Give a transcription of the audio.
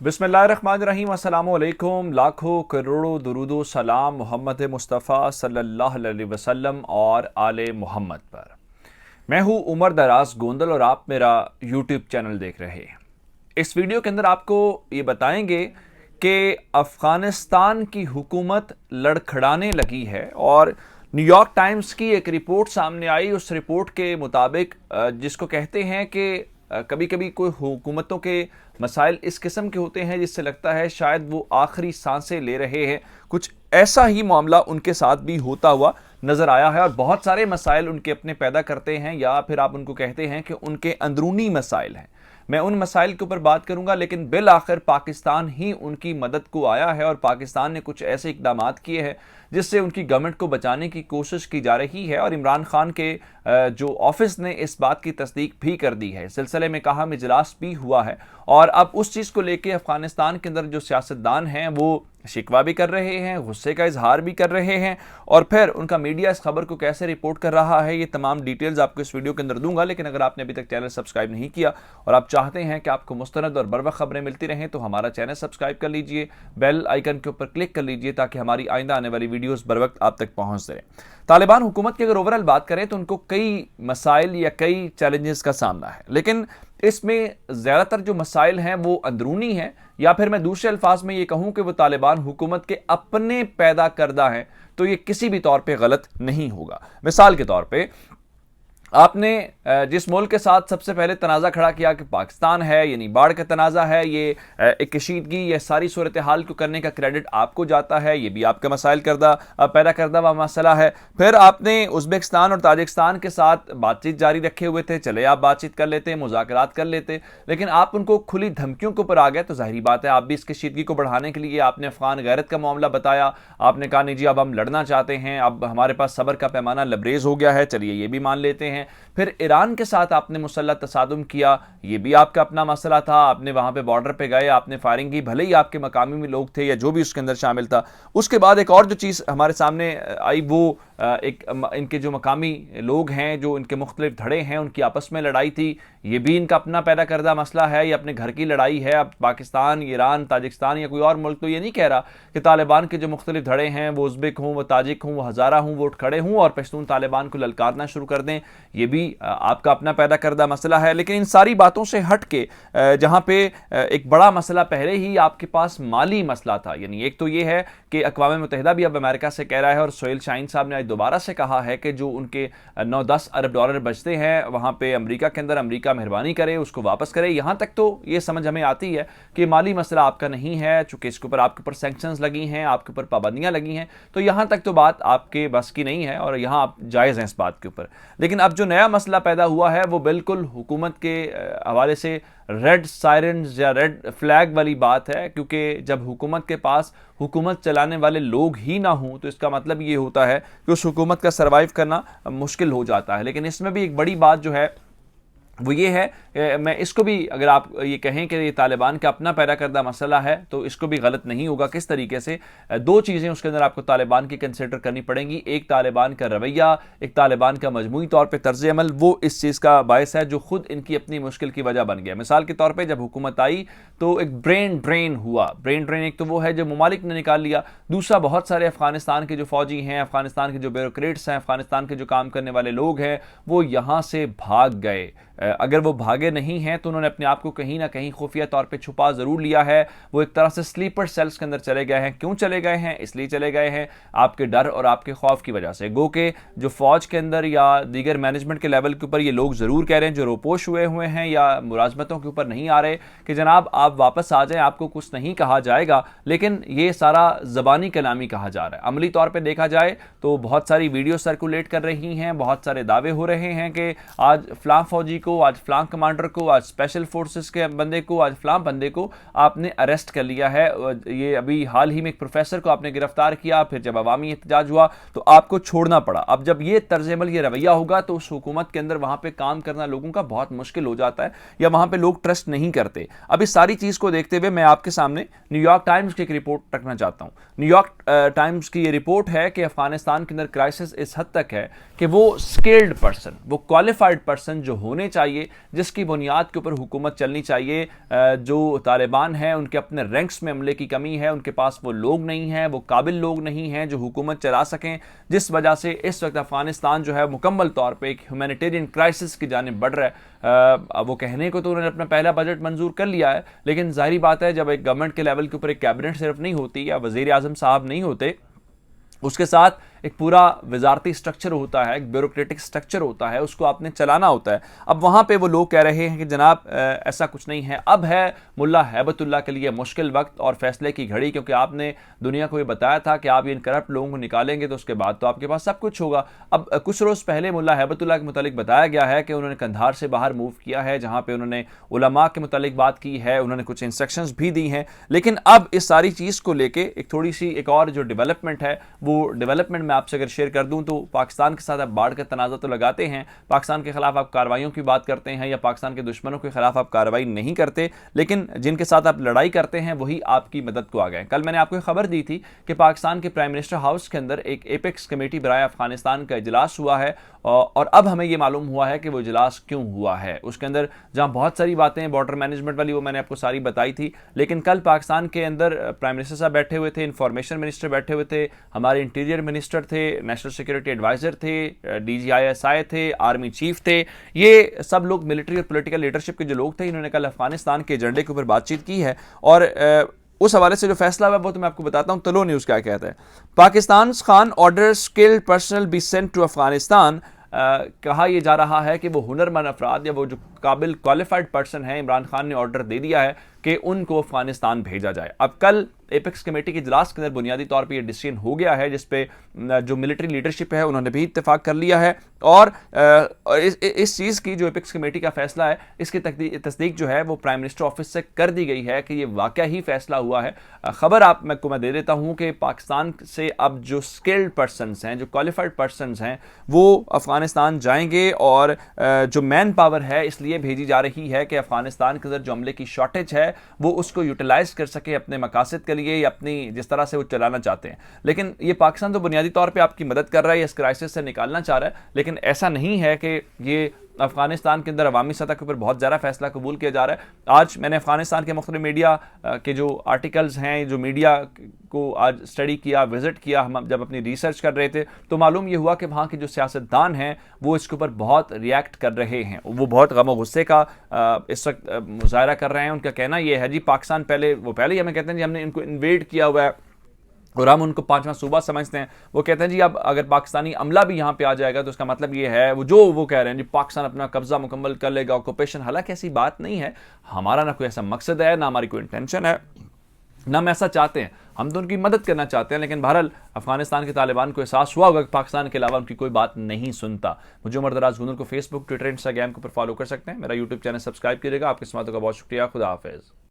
बिस्मिल्लाहिर्रहमानिर्रहीम, अस्सलामुअलैकुम। लाखों करोड़ों दुरूदो सलाम मोहम्मद मुस्तफ़ा सल्लल्लाहु अलैहि वसल्लम और आले मोहम्मद पर। मैं हूँ उमर दराज गोंदल और आप मेरा यूट्यूब चैनल देख रहे हैं। इस वीडियो के अंदर आपको ये बताएंगे कि अफ़गानिस्तान की हुकूमत लड़खड़ाने लगी है और न्यूयॉर्क टाइम्स की एक रिपोर्ट सामने आई। उस रिपोर्ट के मुताबिक जिसको कहते हैं कि कभी कभी कोई हुकूमतों के मसाइल इस किस्म के होते हैं जिससे लगता है शायद वो आखिरी सांसें ले रहे हैं। कुछ ऐसा ही मामला उनके साथ भी होता हुआ नजर आया है और बहुत सारे मसाइल उनके अपने पैदा करते हैं, या फिर आप उनको कहते हैं कि उनके अंदरूनी मसाइल हैं। मैं उन मसाइल के ऊपर बात करूंगा, लेकिन बिल आखिर पाकिस्तान ही उनकी मदद को आया है और पाकिस्तान ने कुछ ऐसे इकदाम किए हैं जिससे उनकी गवर्नमेंट को बचाने की कोशिश की जा रही है। और इमरान खान के जो ऑफिस ने इस बात की तस्दीक भी कर दी है। इस सिलसिले में कहा इजलास भी हुआ है और अब उस चीज़ को लेकर अफगानिस्तान के अंदर जो सियासतदान हैं वो शिकवा भी कर रहे हैं, गुस्से का इजहार भी कर रहे हैं, और फिर उनका मीडिया इस खबर को कैसे रिपोर्ट कर रहा है ये तमाम डिटेल्स आपको इस वीडियो के अंदर दूंगा। लेकिन अगर आपने अभी तक चैनल सब्सक्राइब नहीं किया और आप चाहते हैं कि आपको मुस्तनद और बरवक्त खबरें मिलती रहें तो हमारा चैनल सब्सक्राइब कर लीजिए, बेल आइकन के ऊपर क्लिक कर लीजिए ताकि हमारी आइंदा आने वाली वीडियोस बर वक्त आप तक पहुंचते रहें। तालिबान हुकूमत की अगर ओवरऑल बात करें तो उनको कई मसाइल या कई चैलेंजेस का सामना है, लेकिन इसमें ज़्यादातर जो मसाइल हैं वो अंदरूनी हैं, या फिर मैं दूसरे अल्फाज में ये कहूँ कि वो तालिबान हुकूमत के अपने पैदा करदा हैं, तो ये किसी भी तौर पे गलत नहीं होगा। मिसाल के तौर पे आपने जिस मुल्क के साथ सबसे पहले तनाज़ा खड़ा किया कि पाकिस्तान है, यानी बाढ़ का तनाज़ा है, ये एक कशीदगी, ये सारी सूरत हाल को करने का क्रेडिट आपको जाता है, ये भी आपका मसाइल पैदा करदा हुआ मसला है। फिर आपने उज़्बेकिस्तान और ताजिकिस्तान के साथ बातचीत जारी रखे हुए थे, चले आप बातचीत कर लेते, मुज़ाकरात कर लेते, लेकिन आप उनको खुली धमकियों के ऊपर आ गए, तो ज़ाहिरी बात है आप भी इस कशीदगी को बढ़ाने के लिए आपने अफ़गान गैरत का मामला बताया। आपने कहा नहीं जी अब हम लड़ना चाहते हैं, अब हमारे पास सब्र का पैमाना लबरेज हो गया है, चलिए ये भी मान लेते हैं। फिर ईरान के साथ आपने मुसल्लह तसादुम किया, ये भी आपका अपना मसला था, आपने वहां पे बॉर्डर पे गए, आपने फायरिंग की, भले ही आपके मकामी में लोग थे या जो भी उसके अंदर शामिल था। उसके बाद एक और जो चीज़ हमारे सामने आई वो इनके जो मकामी लोग हैं, जो इनके मुख्तलिफ धड़े हैं, उनकी आपस में लड़ाई थी, ये भी इनका अपना पैदा करदा मसला है, ये अपने घर की लड़ाई है। अब पाकिस्तान, ईरान, ताजिकिस्तान या कोई और मुल्क तो ये नहीं कह रहा कि तालिबान के जो मुख्तलिफ धड़े हैं वो उज़्बेक हों, वो ताजिक हों, वो हज़ारा हों, वो उठ खड़े हों और पश्तून तालिबान को ललकारना शुरू कर दें, ये भी आपका अपना पैदा करदा मसला है। लेकिन इन सारी बातों से हट के जहाँ पे एक बड़ा मसला पहले ही आपके पास माली मसला था, यानी एक तो ये है कि अक़वाम मुत्तहिदा भी अब अमेरिका से कह रहा है और सोहेल शाहीन साहब ने आज दोबारा से कहा है कि जो उनके 9-10 अरब डॉलर बचते हैं वहाँ पे अमेरिका के अंदर, अमेरिका मेहरबानी करे उसको वापस करे। यहाँ तक तो ये समझ हमें आती है कि माली मसला आपका नहीं है, चूंकि इसके ऊपर आपके ऊपर सैंक्शंस लगी हैं, आपके ऊपर पाबंदियाँ लगी हैं, तो यहाँ तक तो बात आपके बस की नहीं है और यहाँ आप जायज़ हैं इस बात के ऊपर। लेकिन अब जो नया मसला पैदा हुआ है वो बिल्कुल हुकूमत के हवाले से रेड सायरन्स या रेड फ्लैग वाली बात है, क्योंकि जब हुकूमत के पास हुकूमत चलाने वाले लोग ही ना हों तो इसका मतलब ये होता है कि उस हुकूमत का सर्वाइव करना मुश्किल हो जाता है। लेकिन इसमें भी एक बड़ी बात जो है वो ये है, मैं इसको भी, अगर आप ये कहें कि ये तालिबान का अपना पैदा करदा मसला है तो इसको भी गलत नहीं होगा। किस तरीके से? दो चीज़ें उसके अंदर आपको तालिबान की कंसिडर करनी पड़ेंगी। एक तालिबान का रवैया, एक तालिबान का मजमूई तौर पे तर्ज अमल, वो इस चीज़ का बायस है जो खुद इनकी अपनी मुश्किल की वजह बन गया। मिसाल के तौर पर जब हुकूमत आई तो एक ब्रेन ड्रेन हुआ। ब्रेन ड्रेन एक तो वो है जो ममालिक ने निकाल लिया, दूसरा बहुत सारे अफगानिस्तान के जो फौजी हैं, अफगानिस्तान के जो ब्यूरोक्रेट्स हैं, अफगानिस्तान के जो काम करने वाले लोग हैं वो यहाँ से भाग गए। अगर वो भागे नहीं हैं तो उन्होंने अपने आप को कहीं ना कहीं खुफिया तौर पे छुपा ज़रूर लिया है। वो एक तरह से स्लीपर सेल्स के अंदर चले गए हैं। क्यों चले गए हैं? इसलिए चले गए हैं आपके डर और आपके खौफ की वजह से। गो के जो फौज के अंदर या दीगर मैनेजमेंट के लेवल के ऊपर ये लोग ज़रूर कह रहे हैं, जो रोपोश हुए हैं या मुलाजमतों के ऊपर नहीं आ रहे कि जनाब आप वापस आ जाएं, आपको कुछ नहीं कहा जाएगा, लेकिन ये सारा ज़बानी कलामी कहा जा रहा है। अमली तौर पर देखा जाए तो बहुत सारी वीडियो सर्कुलेट कर रही हैं, बहुत सारे दावे हो रहे हैं कि आज फ़लाँ फौजी को, आज फ़लाँ कमांडर को, आज स्पेशल फोर्सेस के बंदे को, आज फ़लाँ बंदे को आपने अरेस्ट कर लिया है। ये अभी हाल ही में एक प्रोफेसर को आपने गिरफ्तार किया, फिर जब अवामी एहतजाज हुआ तो आपको छोड़ना पड़ा। अब जब ये तर्ज-ए-अमल, ये रवैया होगा तो उस हुकूमत के अंदर वहाँ पे काम करना लोगों का बहुत मुश्किल हो जाता है, या वहाँ पे लोग ट्रस्ट नहीं करते। अब इस सारी चीज़ को देखते हुए मैं आपके सामने न्यूयॉर्क टाइम्स की एक रिपोर्ट रखना चाहता हूँ। न्यूयॉर्क टाइम्स की ये रिपोर्ट है कि अफगानिस्तान के अंदर क्राइसिस इस हद तक है कि वो स्किल्ड पर्सन, वो क्वालिफाइड पर्सन जो होने چاہیے جس کی بنیاد کے اوپر حکومت چلنی چاہیے. جو طالبان ہیں ان کے اپنے رینکس میں عملے کی کمی ہے, ان کے پاس وہ لوگ نہیں ہیں, وہ قابل لوگ نہیں ہیں جو حکومت چلا سکیں, جس وجہ سے اس وقت افغانستان جو ہے مکمل طور پہ ایک ہیومینیٹیرین کرائسس کی جانب بڑھ رہا ہے. وہ کہنے کو تو انہوں نے اپنا پہلا بجٹ منظور کر لیا ہے, لیکن ظاہری بات ہے جب ایک گورنمنٹ کے لیول کے اوپر ایک کیبنٹ صرف نہیں ہوتی یا وزیر اعظم صاحب نہیں ہوتے, اس کے ساتھ ایک پورا وزارتی سٹرکچر ہوتا ہے, ایک بیوروکریٹک سٹرکچر ہوتا ہے, اس کو آپ نے چلانا ہوتا ہے. اب وہاں پہ وہ لوگ کہہ رہے ہیں کہ جناب ایسا کچھ نہیں ہے, اب ہے ملا ہیبت اللہ کے لیے مشکل وقت اور فیصلے کی گھڑی, کیونکہ آپ نے دنیا کو یہ بتایا تھا کہ آپ ان کرپٹ لوگوں کو نکالیں گے تو اس کے بعد تو آپ کے پاس سب کچھ ہوگا. اب کچھ روز پہلے ملا ہیبت اللہ کے متعلق بتایا گیا ہے کہ انہوں نے قندھار سے باہر موو کیا ہے, جہاں پہ انہوں نے علماء کے متعلق بات کی ہے, انہوں نے کچھ انسٹرکشنز بھی دی ہیں. لیکن اب اس ساری چیز کو لے کے ایک تھوڑی سی ایک اور جو ڈیولپمنٹ ہے, وہ ڈیولپمنٹ میں آپ سے اگر شیئر کر دوں تو پاکستان کے ساتھ آپ باڑھ کا تنازع تو لگاتے ہیں, پاکستان کے خلاف آپ کارروائیوں کی بات کرتے ہیں یا پاکستان کے دشمنوں کے خلاف آپ کارروائی نہیں کرتے, لیکن جن کے ساتھ آپ لڑائی کرتے ہیں وہی آپ کی مدد کو آ گئے. کل میں نے آپ کو خبر دی تھی کہ پاکستان کے پرائم منسٹر ہاؤس کے اندر ایک ایپیکس کمیٹی برائے افغانستان کا اجلاس ہوا ہے, اور اب ہمیں یہ معلوم ہوا ہے کہ وہ اجلاس کیوں ہوا ہے. اس کے اندر جہاں بہت ساری باتیں بارڈر مینجمنٹ والی وہ میں نے آپ کو ساری بتائی تھی, لیکن کل پاکستان کے اندر پرائم منسٹر صاحب بیٹھے ہوئے تھے, انفارمیشن منسٹر بیٹھے ہوئے تھے, ہمارے انٹیریئر منسٹر تھے, نیشنل سیکورٹی ایڈوائزر تھے, D G I S I تھے, آرمی چیف تھے, یہ سب لوگ ملٹری اور پولیٹیکل لیڈرشپ کے جو لوگ تھے, انہوں نے کل افغانستان کے ایجنڈے کے اوپر بات چیت کی ہے. اور اس حوالے سے جو فیصلہ ہوا وہ تو میں آپ کو بتاتا ہوں. تلو نیوز کیا کہتا ہے, پاکستان خان order skilled personnel be sent to Afghanistan. کہا یہ جا رہا ہے کہ وہ ہنرمند افراد یا وہ جو قابل کوالیفائڈ پرسن ہیں, عمران خان نے آرڈر دے دیا ہے کہ ان کو افغانستان بھیجا جائے. اب کل ایپیکس کمیٹی کے اجلاس کے اندر بنیادی طور پہ یہ ڈیسیژن ہو گیا ہے, جس پہ جو ملٹری لیڈرشپ ہے انہوں نے بھی اتفاق کر لیا ہے, اور اس چیز کی جو ایپیکس کمیٹی کا فیصلہ ہے اس کی تصدیق جو ہے وہ پرائم منسٹر آفس سے کر دی گئی ہے کہ یہ واقعہ ہی فیصلہ ہوا ہے. خبر آپ میں دے دیتا ہوں کہ پاکستان سے اب جو اسکلڈ پرسنز ہیں, جو کوالیفائڈ پرسنز ہیں, وہ افغانستان جائیں گے, اور جو مین پاور ہے اس لیے بھیجی جا رہی ہے کہ افغانستان کے اندر جو عملے کی شارٹیج ہے وہ اس کو یوٹیلائز کر سکے اپنے مقاصد کے لیے یا اپنی جس طرح سے وہ چلانا چاہتے ہیں. لیکن یہ پاکستان تو بنیادی طور پہ آپ کی مدد کر رہا ہے, اس کرائسس سے نکالنا چاہ رہا ہے, لیکن ایسا نہیں ہے کہ یہ افغانستان کے اندر عوامی سطح کے اوپر بہت زیادہ فیصلہ قبول کیا جا رہا ہے. آج میں نے افغانستان کے مختلف میڈیا کے جو آرٹیکلز ہیں, جو میڈیا کو آج اسٹڈی کیا, وزٹ کیا, ہم جب اپنی ریسرچ کر رہے تھے تو معلوم یہ ہوا کہ وہاں کے جو سیاستدان ہیں وہ اس کے اوپر بہت ریئیکٹ کر رہے ہیں, وہ بہت غم و غصے کا اس وقت مظاہرہ کر رہے ہیں. ان کا کہنا یہ ہے جی پاکستان پہلے ہی ہمیں کہتے ہیں جی ہم نے ان کو انویڈ کیا ہوا ہے اور ہم ان کو 5واں صوبہ سمجھتے ہیں. وہ کہتے ہیں جی اب اگر پاکستانی عملہ بھی یہاں پہ آ جائے گا تو اس کا مطلب یہ ہے وہ کہہ رہے ہیں جی پاکستان اپنا قبضہ مکمل کر لے گا, آکوپیشن. حالانکہ ایسی بات نہیں ہے, ہمارا نہ کوئی ایسا مقصد ہے, نہ ہماری کوئی انٹینشن ہے, نہ ہم ایسا چاہتے ہیں. ہم تو ان کی مدد کرنا چاہتے ہیں, لیکن بہرحال افغانستان کے طالبان کو احساس ہوا ہوگا کہ پاکستان کے علاوہ ان کی کوئی بات نہیں سنتا. مجھے عمر دراز گوندل کو فیس بک, ٹویٹر, انسٹاگرام کے اوپر فالو کر سکتے ہیں. میرا یوٹیوب چینل سبسکرائب کیجیے گا. آپ کی سماعتوں کا بہت شکریہ. خدا حافظ.